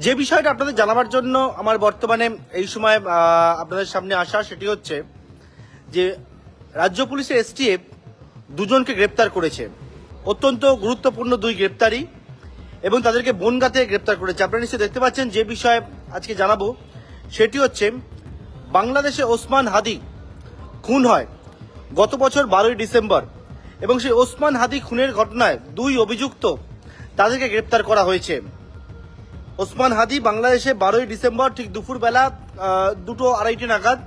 যে বিষয়টা আপনাদের জানাবার জন্য আমার বর্তমানে এই সময় আপনাদের সামনে আসা সেটি হচ্ছে যে রাজ্য পুলিশের এসটিএফ দুজনকে গ্রেপ্তার করেছে। অত্যন্ত গুরুত্বপূর্ণ দুই গ্রেপ্তারি এবং তাদেরকে বনগাঁতে গ্রেপ্তার করেছে। আপনারা নিশ্চয়ই দেখতে পাচ্ছেন। যে বিষয়ে আজকে জানাবো সেটি হচ্ছে বাংলাদেশে ওসমান হাদি খুন হয় গত বছর 12ই ডিসেম্বর এবং সেই ওসমান হাদি খুনের ঘটনায় দুই অভিযুক্ত তাদেরকে গ্রেপ্তার করা হয়েছে। ওসমান হাদি বাংলাদেশে 12ই ডিসেম্বর ঠিক দুপুরবেলা 2:30 নাগাদ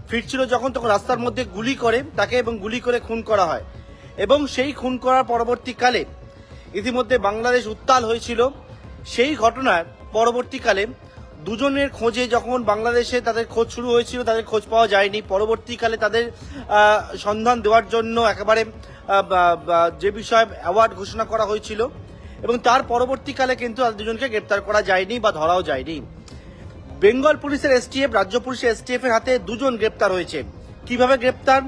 ফিরছিল যখন, তখন রাস্তার মধ্যে গুলি করে তাকে এবং গুলি করে খুন করা হয় এবং সেই খুন করার পরবর্তীকালে ইতিমধ্যে বাংলাদেশ উত্তাল হয়েছিল। সেই ঘটনার পরবর্তীকালে দুজনের খোঁজে যখন বাংলাদেশে তাদের খোঁজ শুরু হয়েছিল, তাদের খোঁজ পাওয়া যায়নি। পরবর্তীকালে তাদের সন্ধান দেওয়ার জন্য একেবারে যে বিষয়ে অ্যাওয়ার্ড ঘোষণা করা হয়েছিল এবং তার পরবর্তীকালে কিন্তু দুজনকে গ্রেপ্তার করা যায়নি বা ধরাও যায়নি। বেঙ্গল পুলিশের এসটিএফ, রাজ্য পুলিশের এসটিএফ এর হাতে দুজন গ্রেপ্তার হয়েছে। কিভাবে গ্রেপ্তার,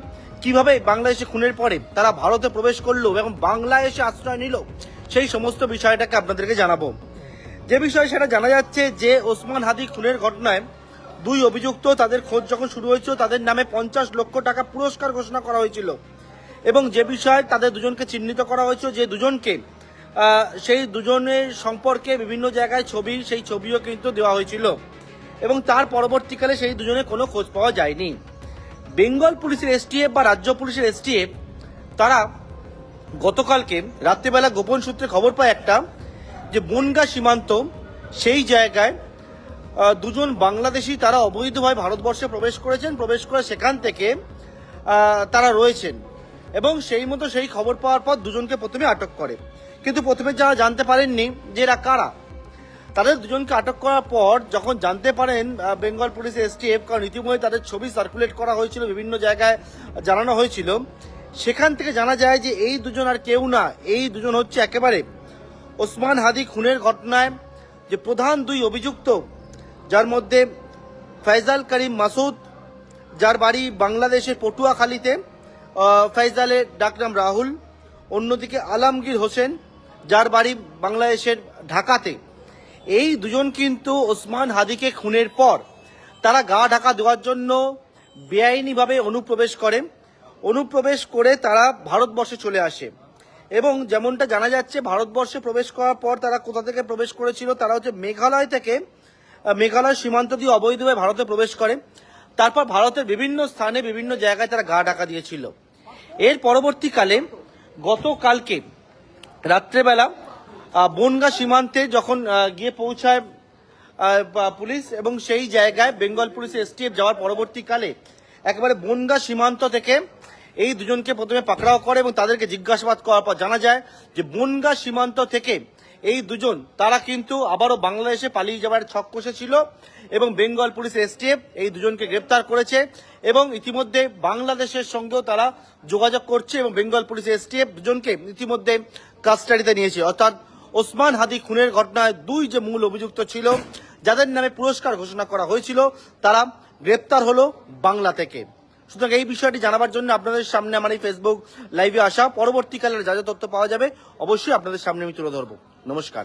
কিভাবে বাংলাদেশে খুনের পরে তারা ভারতে প্রবেশ করলো এবং বাংলাদেশে আশ্রয় নিল, সেই সমস্ত বিষয়টাকে আপনাদেরকে জানাবো। যে বিষয় সেটা জানা যাচ্ছে যে ওসমান হাদি খুনের ঘটনায় দুই অভিযুক্ত, তাদের খোঁজ যখন শুরু হয়েছিল তাদের নামে 50 লক্ষ টাকা পুরস্কার ঘোষণা করা হয়েছিল এবং যে বিষয়ে তাদের দুজনকে চিহ্নিত করা হয়েছিল, যে দুজনকে সেই দুজনের সম্পর্কে বিভিন্ন জায়গায় ছবি, সেই ছবিও কিন্তু দেওয়া হয়েছিল এবং তার পরবর্তীকালে সেই দুজনের কোনো খোঁজ পাওয়া যায়নি। বেঙ্গল পুলিশের এসটিএফ বা রাজ্য পুলিশের এসটিএফ তারা গতকালকে রাত্রিবেলা গোপন সূত্রে খবর পায় একটা, যে বনগা সীমান্ত সেই জায়গায় দুজন বাংলাদেশি তারা অবৈধভাবে ভারতবর্ষে প্রবেশ করেছেন, প্রবেশ করে সেখান থেকে তারা রয়েছেন এবং সেই মতো সেই খবর পাওয়ার পর দুজনকে প্রথমে আটক করে। কিন্তু প্রথমে যারা জানতে পারেননি যে এরা কারা, তাদের দুজনকে আটক করার পর যখন জানতে পারেন বেঙ্গল পুলিশের এসটিএফ, কারণ ইতিমধ্যে তাদের ছবি সার্কুলেট করা হয়েছিল, বিভিন্ন জায়গায় জানানো হয়েছিল, সেখান থেকে জানা যায় যে এই দুজন আর কেউ না, এই দুজন হচ্ছে একেবারে ওসমান হাদি খুনের ঘটনায় যে প্রধান দুই অভিযুক্ত, যার মধ্যে ফয়জাল করিম মাসুদ, যার বাড়ি বাংলাদেশের পটুয়াখালীতে, ফয়জালের ডাকনাম রাহুল, অন্যদিকে আলমগীর হোসেন, যার বাড়ি বাংলাদেশের ঢাকাতে। এই দুজন কিন্তু ওসমান হাদিকে খুনের পর তারা গা ঢাকা দেওয়ার জন্য বেআইনিভাবে অনুপ্রবেশ করে তারা ভারতবর্ষে চলে আসে এবং যেমনটা জানা যাচ্ছে ভারতবর্ষে প্রবেশ করার পর তারা কোথা থেকে প্রবেশ করেছিল, তারা হচ্ছে মেঘালয় থেকে, মেঘালয় সীমান্ত দিয়ে অবৈধভাবে ভারতে প্রবেশ করে। তারপর ভারতের বিভিন্ন স্থানে বিভিন্ন জায়গায় তারা গা ঢাকা দিয়েছিল। এর পরবর্তীকালে গতকালকে রাত্রেবেলা বনগা সীমান্তে যখন গিয়ে পৌঁছায় পুলিশ এবং সেই জায়গায় বেঙ্গল পুলিশের এসটিএফ যাওয়ার পরবর্তীকালে একেবারে বনগা সীমান্ত থেকে এই দুজনকে প্রথমে পাকড়াও করে এবং তাদেরকে জিজ্ঞাসাবাদ করার পর জানা যায় যে বনগা সীমান্ত থেকে এই দুজন তারা কিন্তু আবারও বাংলাদেশে পালিয়ে যাওয়ার ছক কষেছিল এবং বেঙ্গল পুলিশের এসটিএফ এই দুজনকে গ্রেপ্তার করেছে এবং ইতিমধ্যে বাংলাদেশের সঙ্গেও তারা যোগাযোগ করছে এবং বেঙ্গল পুলিশের এসটিএফ দুজনকে ইতিমধ্যে কাস্টাডিতে নিয়েছে। অর্থাৎ ওসমান হাদি খুনের ঘটনায় দুই যে মূল অভিযুক্ত ছিল, যাদের নামে পুরস্কার ঘোষণা করা হয়েছিল, তারা গ্রেপ্তার হলো বাংলা থেকে। সুতরাং এই বিষয়টি জানাবার জন্য আপনাদের সামনে আমার এই ফেসবুক লাইভে আসা, পরবর্তীকালে যা যা তথ্য পাওয়া যাবে অবশ্যই আপনাদের সামনে আমি তুলে ধরবো। নমস্কার।